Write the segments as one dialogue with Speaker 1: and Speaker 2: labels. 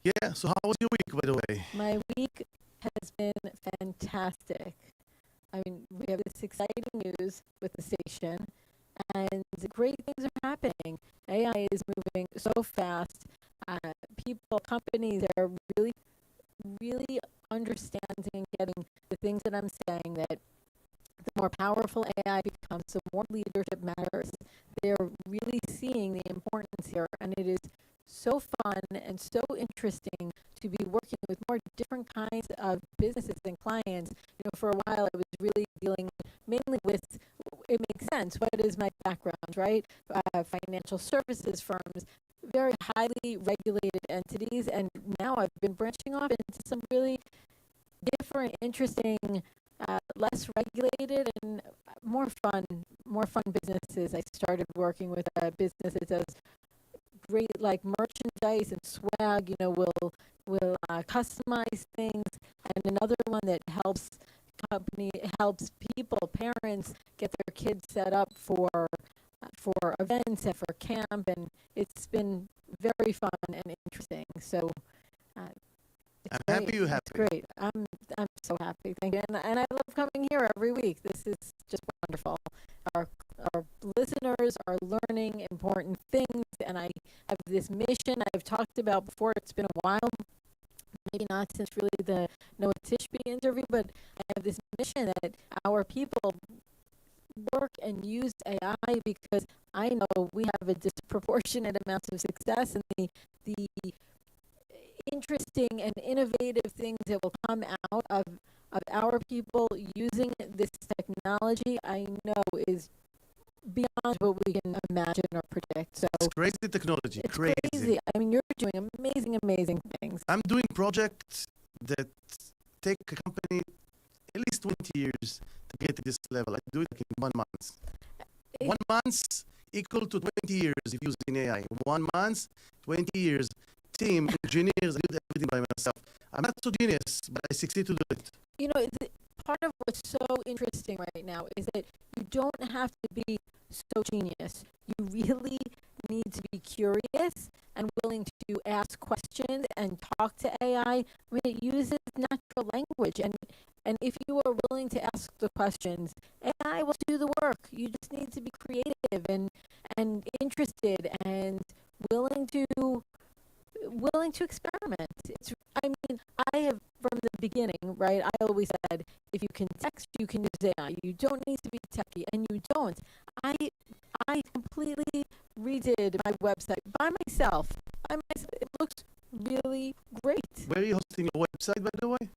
Speaker 1: Yeah, so how was your week, by the way?
Speaker 2: My week has been fantastic. I mean, we have this exciting news with the station, and great things are happening. AI is moving so fast. Uh, People, companies are really, really understanding and getting the things that I'm saying, that the more powerful AI becomes, the more leadership matters. They're really seeing the importance here, and it is so fun and so interesting to be working with more different kinds of businesses and clients. For a while, I was really dealing mainly with, it makes sense, what is my background, right? Financial services firms, very highly regulated entities, and now I've been branching off into some really different, interesting, less regulated and more fun businesses. I started working with a business that does great like merchandise and swag. Will customize things, and another one that helps people, parents, get their kids set up for events and for camp, and it's been very fun and interesting. So. Uh,
Speaker 1: I'm
Speaker 2: great.
Speaker 1: happy you're happy.
Speaker 2: It's great. I'm so happy. Thank you. And I love coming here every week. This is just wonderful. Our listeners are learning important things, and I have this mission I've talked about before. It's been a while, maybe not since really the Noah Tishby interview, but I have this mission that our people work and use AI because I know we have a disproportionate amount of success, and the interesting and innovative things that will come out of our people using this technology, I know is beyond what we can imagine or predict. So
Speaker 1: it's crazy technology,
Speaker 2: it's crazy. I mean, you're doing amazing things.
Speaker 1: I'm doing projects that take a company at least 20 years to get to this level. I do it like in 1 month. 1 month equal to 20 years if using AI. 1 month, 20 years. Team, engineers, I did everything by myself. I'm not so genius, but I succeed to do it.
Speaker 2: Part of what's so interesting right now is that you don't have to be so genius. You really need to be curious and willing to ask questions and talk to AI. I mean, it uses natural language, and if you are willing to ask the questions, AI will do the work. You just need to be creative and interested and willing to experiment. I have from the beginning, right? I always said, if you can text, you can use AI. You don't need to be techie, and you don't. I completely redid my website by myself. It looks really great.
Speaker 1: Where are you hosting your website, by the way?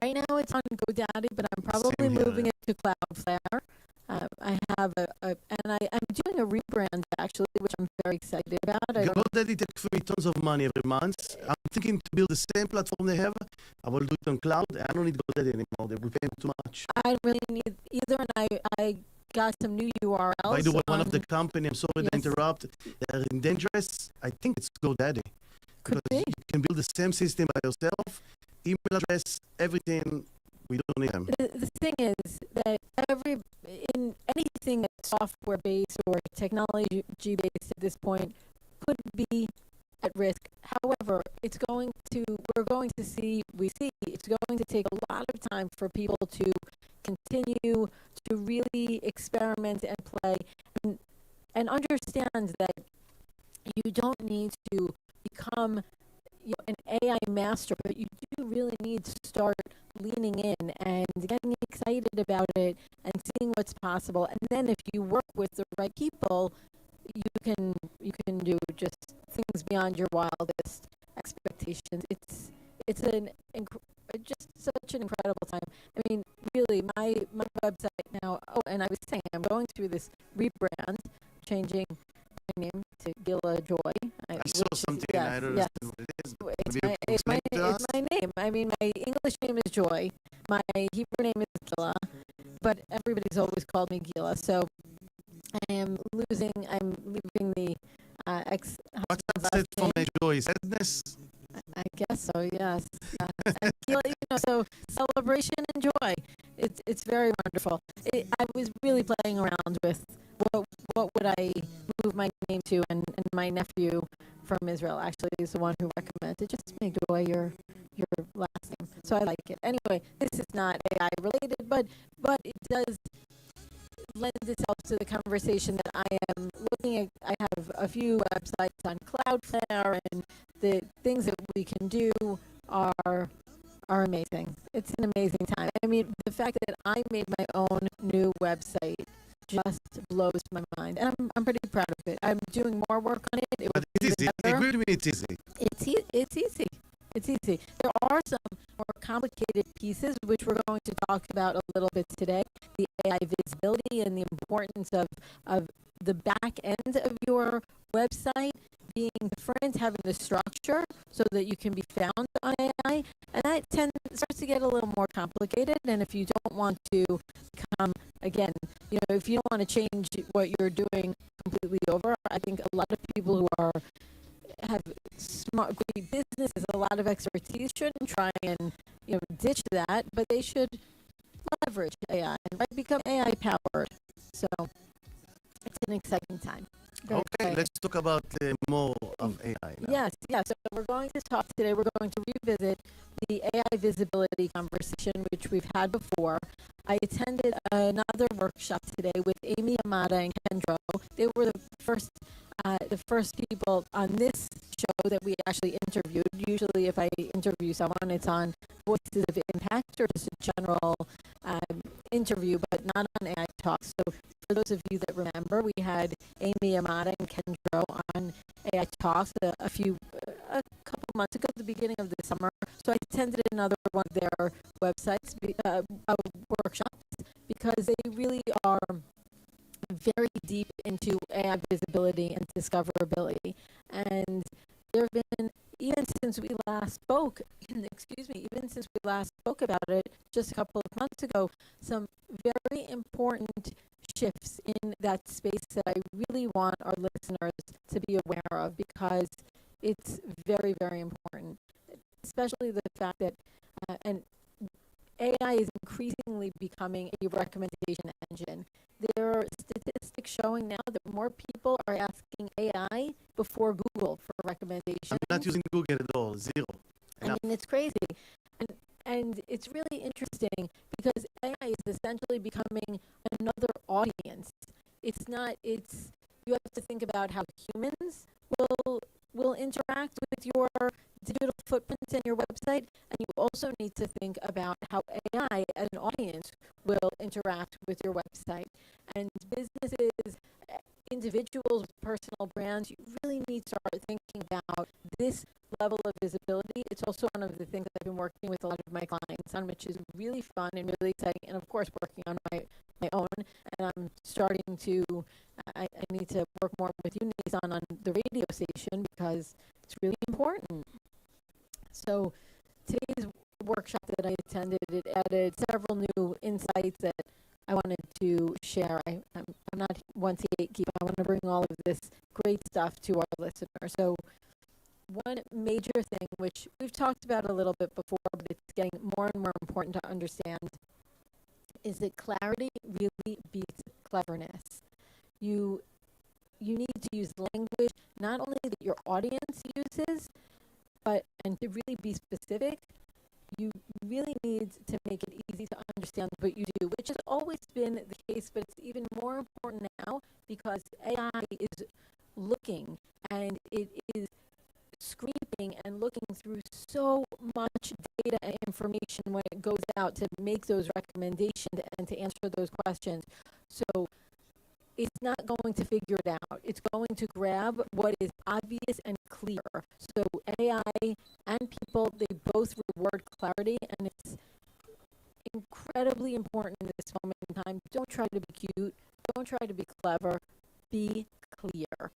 Speaker 2: Right now it's on GoDaddy, but I'm probably moving it to Cloudflare. I have I'm doing a rebrand actually, which I'm very excited about.
Speaker 1: GoDaddy takes me tons of money every month. I'm thinking to build the same platform they have. I will do it on cloud. I don't need GoDaddy anymore. They will pay me too much.
Speaker 2: I don't really need either, and I got some new URLs.
Speaker 1: By the way, one of the company, I'm sorry to interrupt, they're in dangerous. I think it's GoDaddy.
Speaker 2: Could be.
Speaker 1: You can build the same system by yourself, email address, everything. We don't need them.
Speaker 2: The thing is that in anything that's software-based or technology-based at this point could be at risk. However, we're going to see it's going to take a lot of time for people to continue to really experiment and play and understand that you don't need to become an AI master, but you do really need to start leaning in and getting excited about it and seeing what's possible. And then if you work with the right people, you can do just things beyond your wildest expectations. It's just such an incredible time. I mean, really, my website now. Oh, and I was saying, I'm going through this rebrand, changing my name to Gila Joy.
Speaker 1: I saw something. I don't understand what it is.
Speaker 2: It's my name. I mean, my English name is Joy. My Hebrew name is Gila, but everybody's always called me Gila. So I'm leaving the
Speaker 1: What's that for my joy? Sadness?
Speaker 2: I guess so, yes. And Gila, so celebration and joy. It's very wonderful. I was really playing around with what would I move my name to, and my nephew from Israel actually is the one who recommended just make away your last name. So I like it. Anyway, this is not AI related, but it does lend itself to the conversation that I am looking at. I have a few websites on Cloudflare, and the things that we can do are amazing. It's an amazing time. I mean, the fact that I made my own new website just blows my mind, and I'm pretty proud of it. I'm doing more work on it. It
Speaker 1: But
Speaker 2: will
Speaker 1: it
Speaker 2: be
Speaker 1: is
Speaker 2: even
Speaker 1: easy.
Speaker 2: better.
Speaker 1: Agree with me, it's easy.
Speaker 2: It's easy. It's easy. There are some more complicated pieces, which we're going to talk about a little bit today. The AI visibility and the importance of the back end of your website being different, having the structure so that you can be found on AI. And that starts to get a little more complicated. And if you don't want to come, again, if you don't want to change what you're doing completely over, I think a lot of people who have smart, great businesses, a lot of expertise shouldn't try and ditch that, but they should leverage AI and become AI powered. So it's an exciting time. Very
Speaker 1: Okay,
Speaker 2: exciting.
Speaker 1: let's talk about more of AI now.
Speaker 2: Yes. So we're going to talk today. We're going to revisit the AI visibility conversation, which we've had before. I attended another workshop today with Amy Amata and Kendro. They were the first people on this show that we actually interviewed. Usually, if I interview someone, it's on Voices of Impact or just a general interview, but not on AI Talk. So for those of you that remember, we had Amy Amata and Kendro on AI Talks a couple months ago, at the beginning of the summer. So I attended another one of their websites, workshops, because they really are very deep into AI visibility and discoverability. And there have been, even since we last spoke, about it just a couple of months ago, some very important shifts in that space that I really want our listeners to be aware of, because it's very, very important, especially the fact that, and AI is increasingly becoming a recommendation engine. There are statistics showing now that more people are asking AI before Google for recommendations.
Speaker 1: I'm not using Google at all, zero.
Speaker 2: I mean, it's crazy. And it's really interesting because AI is essentially becoming another audience. You have to think about how humans will interact with your digital footprint and your website, and you also need to think about how AI as an audience will interact with your website. And businesses, individuals with personal brands, you really need to start thinking about this level of visibility. It's also one of the things I've been working with a lot of my clients on, which is really fun and really exciting, and of course working on my own. And I'm starting to, I need to work more with you, Nizan, on the radio station, because it's really important. So today's workshop that I attended, it added several new insights that I wanted to share. I'm not one to gatekeep. I want to bring all of this great stuff to our listeners. So one major thing, which we've talked about a little bit before, but it's getting more and more important to understand, is that clarity really beats cleverness. You need to use language not only that your audience uses, and to really be specific, you really need to make it easy to understand what you do, which has always been the case, but it's even more important now because AI is looking and it is scraping and looking through so much data and information when it goes out to make those recommendations and to answer those questions. So it's not going to figure it out. It's going to grab what is obvious and clear. So AI and people, they both reward clarity, and it's incredibly important in this moment in time. Don't try to be cute. Don't try to be clever. Be clear.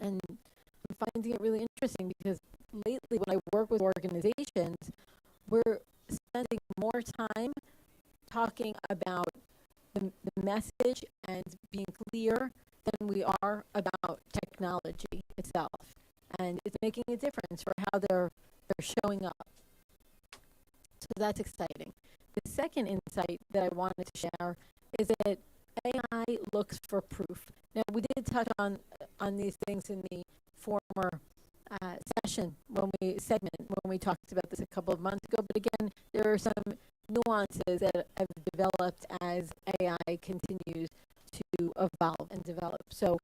Speaker 2: And I'm finding it really interesting because lately when I work with organizations, we're spending more time talking about the message and being clear than we are about technology itself. And it's making a difference for how they're showing up. So that's exciting. The second insight that I wanted to share is that AI looks for proof. Now, we did touch on these things in the former session when we talked about this a couple of months ago. But again, there are some nuances that have developed as AI continues to evolve and develop. So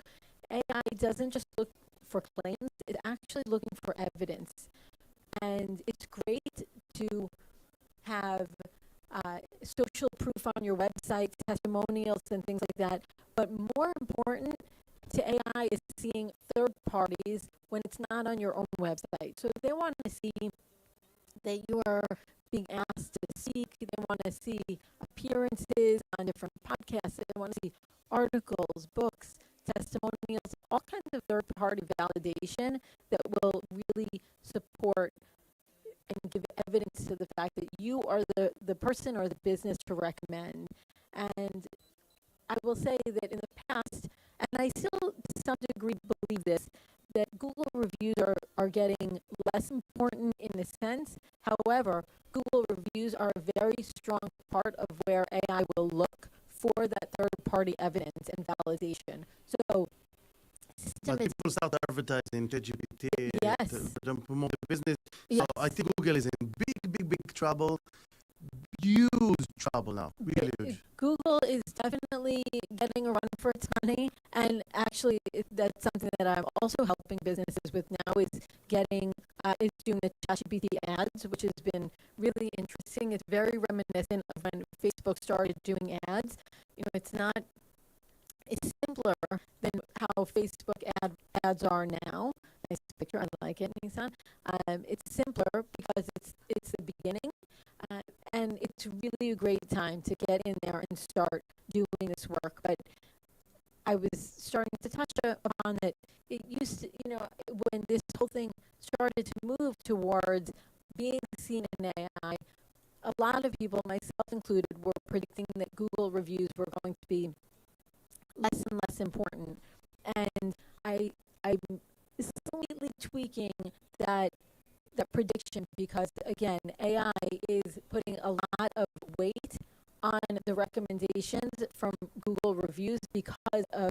Speaker 2: AI doesn't just look for claims; it's actually looking for evidence, and it's great to have social proof on your website, testimonials, and things like that. But more important to AI is seeing third parties when it's not on your own website. So they want to see that you are being asked to speak. They want to see appearances on different podcasts. They want to see articles, books, testimonials, all kinds of third-party validation that will really support and give evidence to the fact that you are the person or the business to recommend. And I will say that in the past, and I still to some degree believe this, that Google reviews are getting less important in a sense. However, Google reviews are a very strong part of where AI will look for that third-party evidence and validation. So,
Speaker 1: But people start advertising ChatGPT
Speaker 2: yes,
Speaker 1: to promote the business.
Speaker 2: yes,
Speaker 1: So I think Google is in big trouble. Huge trouble now. Really huge.
Speaker 2: Google is definitely getting a run for its money, and actually that's something that I'm also helping businesses with now is is doing the ChatGPT ads, which has been really interesting. It's very reminiscent of when Facebook started doing ads. It's simpler than how Facebook ads are now. Nice picture, I like it, Nissan. It's simpler because it's the beginning. And it's really a great time to get in there and start doing this work. But I was starting to touch upon that it used to, when this whole thing started to move towards being seen in AI, a lot of people, myself included, were predicting that Google reviews were going to be less and less important. And I'm slightly tweaking that prediction because, again, AI is putting a lot of weight on the recommendations from Google reviews because of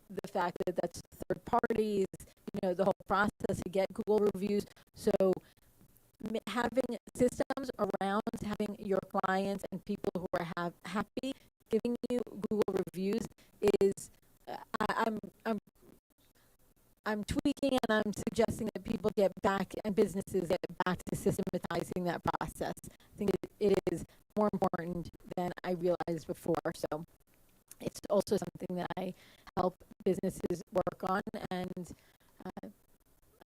Speaker 2: the fact that that's third parties, the whole process to get Google reviews. So having systems around having your clients and people who are happy giving you Google reviews is I'm tweaking and I'm suggesting that people get back and businesses get back to systematizing that process. I think it is more important than I realized before. So it's also something that I help businesses work on, and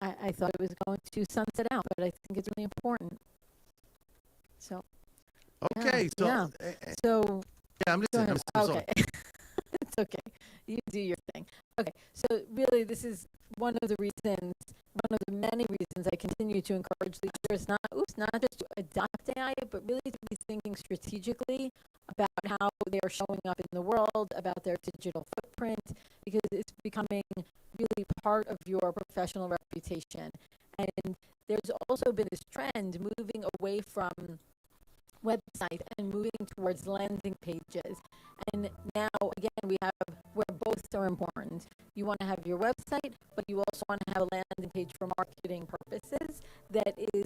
Speaker 2: I thought it was going to sunset out, but I think it's really important. So
Speaker 1: Okay,
Speaker 2: yeah. So
Speaker 1: I'm listening.
Speaker 2: Okay. It's okay. You do your thing. Okay. So really, this is one of the many reasons I continue to encourage leaders not just to adopt AI, but really to be thinking strategically about how they are showing up in the world, about their digital footprint, because it's becoming really part of your professional reputation. And there's also been this trend moving away from websites and moving towards landing pages. And now, again, we have where both are important. You want to have your website, but you also want to have a landing page for marketing purposes that is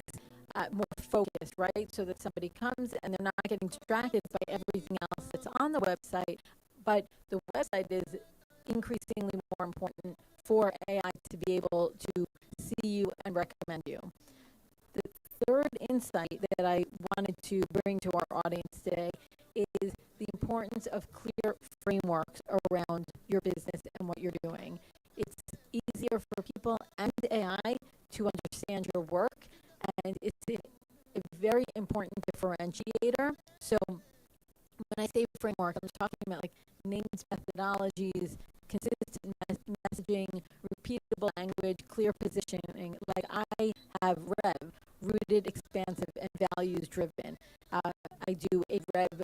Speaker 2: more focused, right? So that somebody comes and they're not getting distracted by everything else that's on the website. But the website is increasingly more important for AI to be able to see you and recommend you. The third insight that I wanted to bring to our audience today is the importance of clear frameworks around your business and what you're doing. It's easier for people and AI to understand your work, and it's a very important differentiator. So when I say framework, I'm talking about like names, methodologies, consistent messaging, repeatable language, clear positioning. Like I have REV, rooted, expansive, and values driven. I do a REV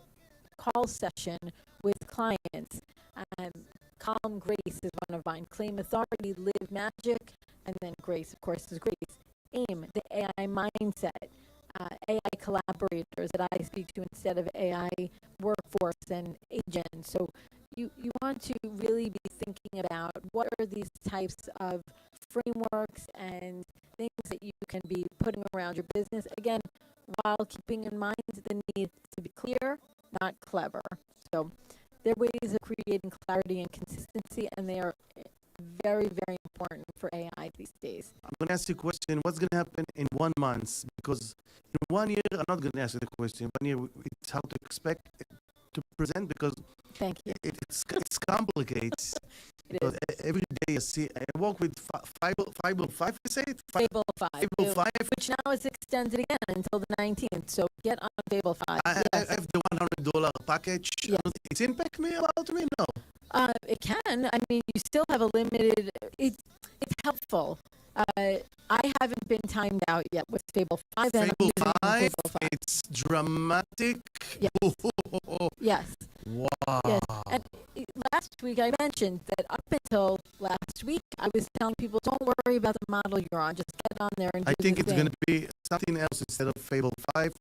Speaker 2: call session with clients. Calm Grace is one of mine. Claim Authority, Live Magic, and then Grace, of course, is Grace. AIM, the AI mindset. AI collaborators that I speak to instead of AI workforce and agents. So you want to really be thinking about what are these types of frameworks and things that you can be putting around your business. Again, while keeping in mind the need to be clear, not clever. So there are ways of creating clarity and consistency, and they are very, very important for AI these days.
Speaker 1: I'm going to ask you a question. What's going to happen in 1 month? Because in 1 year, I'm not going to ask you the question. 1 year, it's how to expect it to present because
Speaker 2: Thank you.
Speaker 1: it's complicated.
Speaker 2: It
Speaker 1: Because
Speaker 2: is.
Speaker 1: every day I work with Fable 5, you say it?
Speaker 2: Fable 5.
Speaker 1: Fable 5.
Speaker 2: Which now is extended again until the 19th. So get on Fable 5.
Speaker 1: I
Speaker 2: Yes.
Speaker 1: have the $100 package.
Speaker 2: Yes.
Speaker 1: It's impact me about me? No.
Speaker 2: It can. I mean, you still have a limited. It's helpful. I haven't been timed out yet with Fable 5. And I'm
Speaker 1: Fable
Speaker 2: using
Speaker 1: 5,
Speaker 2: Fable 5.
Speaker 1: it's dramatic.
Speaker 2: Yes. Yes.
Speaker 1: Wow.
Speaker 2: Yes. And last week I mentioned that up until last week I was telling people, don't worry about the model you're on. Just get on there and do
Speaker 1: I think
Speaker 2: the
Speaker 1: it's
Speaker 2: thing.
Speaker 1: going to be something else instead of Fable 5.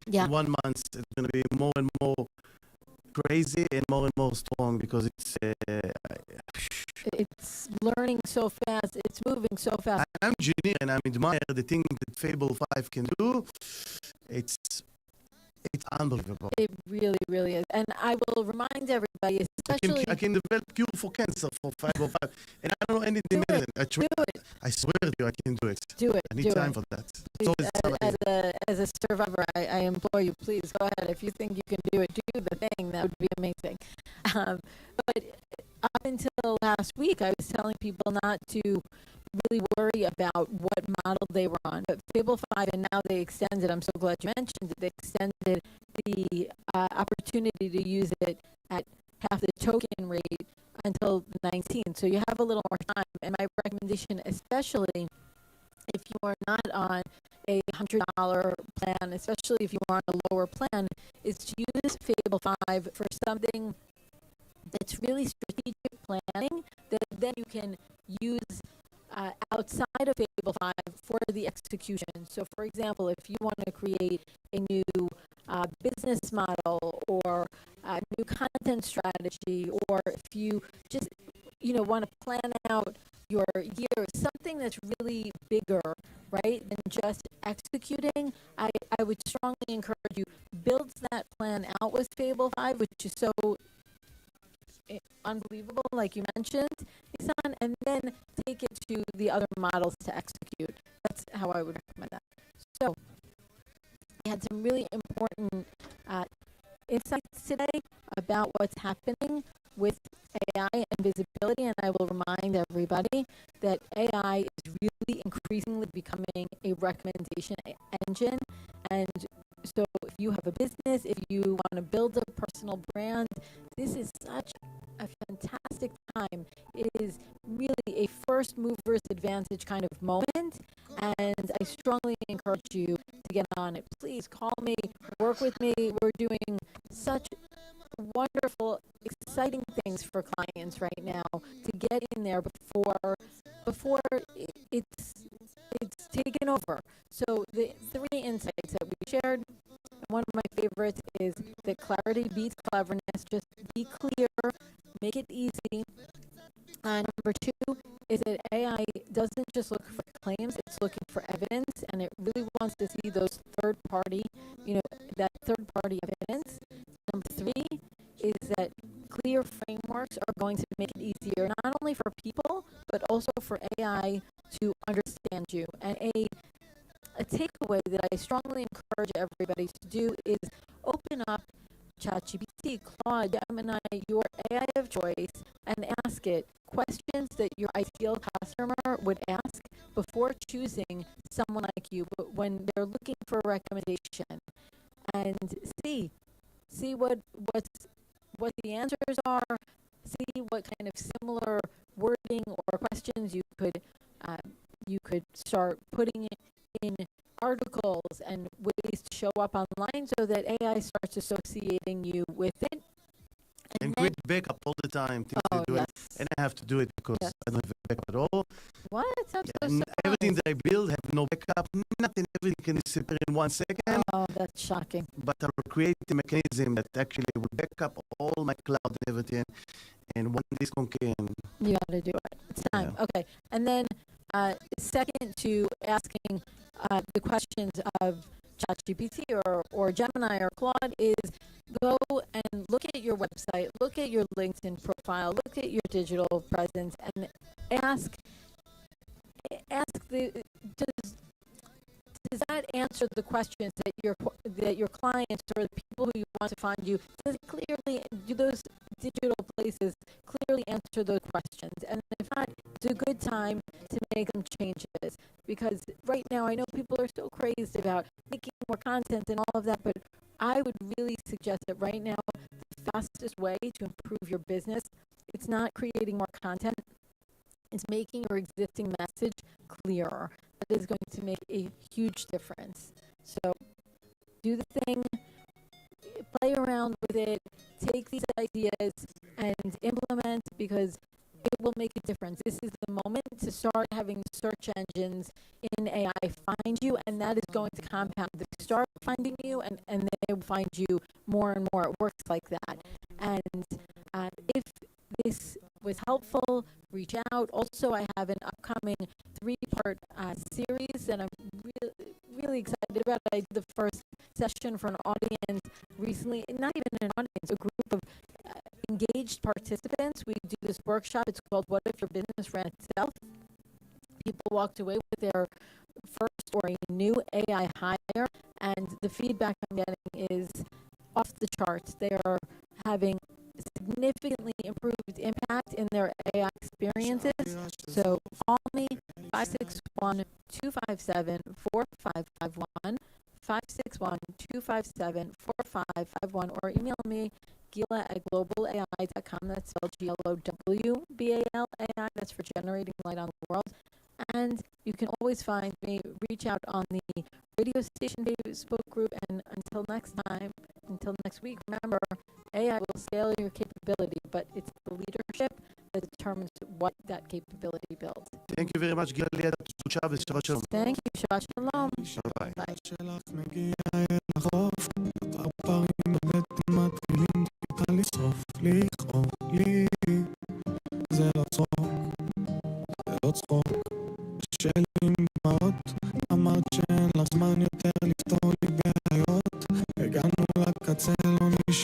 Speaker 2: Yeah.
Speaker 1: In 1 month, it's going to be more and more crazy and more strong because
Speaker 2: It's learning so fast. It's moving so fast.
Speaker 1: I'm engineer and I'm admire the thing that Fable 5 can do. It's unbelievable.
Speaker 2: It really, really is. And I will remind everybody, especially
Speaker 1: I can develop cure for cancer for 505, and I don't know anything
Speaker 2: Do
Speaker 1: in
Speaker 2: it.
Speaker 1: it. I try.
Speaker 2: do it.
Speaker 1: I swear to you, I can do it.
Speaker 2: Do it.
Speaker 1: I need
Speaker 2: do
Speaker 1: time
Speaker 2: it.
Speaker 1: for that.
Speaker 2: Please,
Speaker 1: So it's
Speaker 2: as a survivor, I implore you, please go ahead. If you think you can do it, do the thing. That would be amazing. But up until last week, I was telling people not to really worry about what model they were on. But Fable 5, and now they extended, I'm so glad you mentioned it, they extended the opportunity to use it at half the token rate until the 19th. So you have a little more time. And my recommendation, especially if you are not on a $100 plan, especially if you are on a lower plan, is to use Fable 5 for something that's really strategic planning that then you can use outside of Fable 5 for the execution. So, for example, if you want to create a new business model or a new content strategy, or if you just want to plan out your year, something that's really bigger, right, than just executing, I would strongly encourage you build that plan out with Fable 5, which is so unbelievable, like you mentioned, Isan, and then take it to the other models to execute. That's how I would recommend that. So we had some really important insights today about what's happening with AI and visibility, and I will remind everybody that AI is really increasingly becoming a recommendation engine. And so if you have a business, if you want to build a personal brand, this is such a fantastic time. It is really a first mover's advantage kind of moment, and I strongly encourage you to get on it. Please call me, work with me. We're doing such wonderful, exciting things for clients right now to get in there before it's taken over. So the three insights that we shared, one of my favorites is that clarity beats cleverness. Just be clear, make it easy. And number two is that AI doesn't just look for claims, it's looking for evidence, and it really wants to see those third-party, that third-party evidence. Number three is that clear frameworks are going to make it easier, not only for people, but also for AI to understand you. And a takeaway that I strongly encourage everybody to do is open up ChatGPT, Claude, Gemini, your AI of choice, and ask it questions that your ideal customer would ask before choosing someone like you, but when they're looking for a recommendation, and see what the answers are, see what kind of similar wording or questions you could start putting in articles and ways to show up online so that AI starts associating you with it.
Speaker 1: And
Speaker 2: then,
Speaker 1: quick backup all the time. Things to do
Speaker 2: yes.
Speaker 1: it. And I have to do it because
Speaker 2: Yes.
Speaker 1: I don't have a backup at all.
Speaker 2: What? I'm so
Speaker 1: And everything
Speaker 2: surprised.
Speaker 1: that I build have no backup. Nothing, everything can disappear in 1 second.
Speaker 2: Oh, that's shocking.
Speaker 1: But I will create a mechanism that actually will back up all my cloud and everything. and one disc on can.
Speaker 2: You got to do it. It's time.
Speaker 1: Yeah.
Speaker 2: Okay. And then second to asking the questions of ChatGPT or Gemini or Claude is go and look at your website, look at your LinkedIn profile, look at your digital presence, and ask does that answer the questions that your clients or the people who you want to find you, does it clearly, do those digital places clearly answer those questions? And if not, it's a good time to make some changes, because right now I know people are so crazed about making more content and all of that, but I would really suggest that right now the fastest way to improve your business, it's not creating more content, it's making your existing message clearer. That is going to make a huge difference. So do the thing, play around with it, take these ideas and implement, because it will make a difference. This is the moment to start having search engines in AI find you, and that is going to compound. They start finding you, and they will find you more and more. It works like that. And if this was helpful, reach out. Also, I have an upcoming 3-part series that I'm really excited about. I did the first session for an audience recently, not even an audience, a group of engaged participants. We do this workshop. It's called What If Your Business Ran Itself? People walked away with their first or a new AI hire, and the feedback I'm getting is off the charts. They are having significantly improved impact in their AI experiences. So call me 561-257-4551, 561-257-4551, or email me Gila@globalai.com. That's spelled GLOWBALAI. That's for Generating Light on the World. And you can always find me, reach out on the radio station Facebook group. And until next time, until next week, remember, AI will scale your capability, but it's the leadership that determines what that capability builds.
Speaker 1: Thank you very much, Gila Liad. Shabbat shalom.
Speaker 2: Thank you. Shabbat shalom.
Speaker 1: Bye.
Speaker 2: Bye.
Speaker 3: שלך מגיע אל החוף, הפרפרים בבטן מתחילים טיפה לשרוף, לכאוב לי, זה לא צחוק, זה לא צחוק, קשה לי עם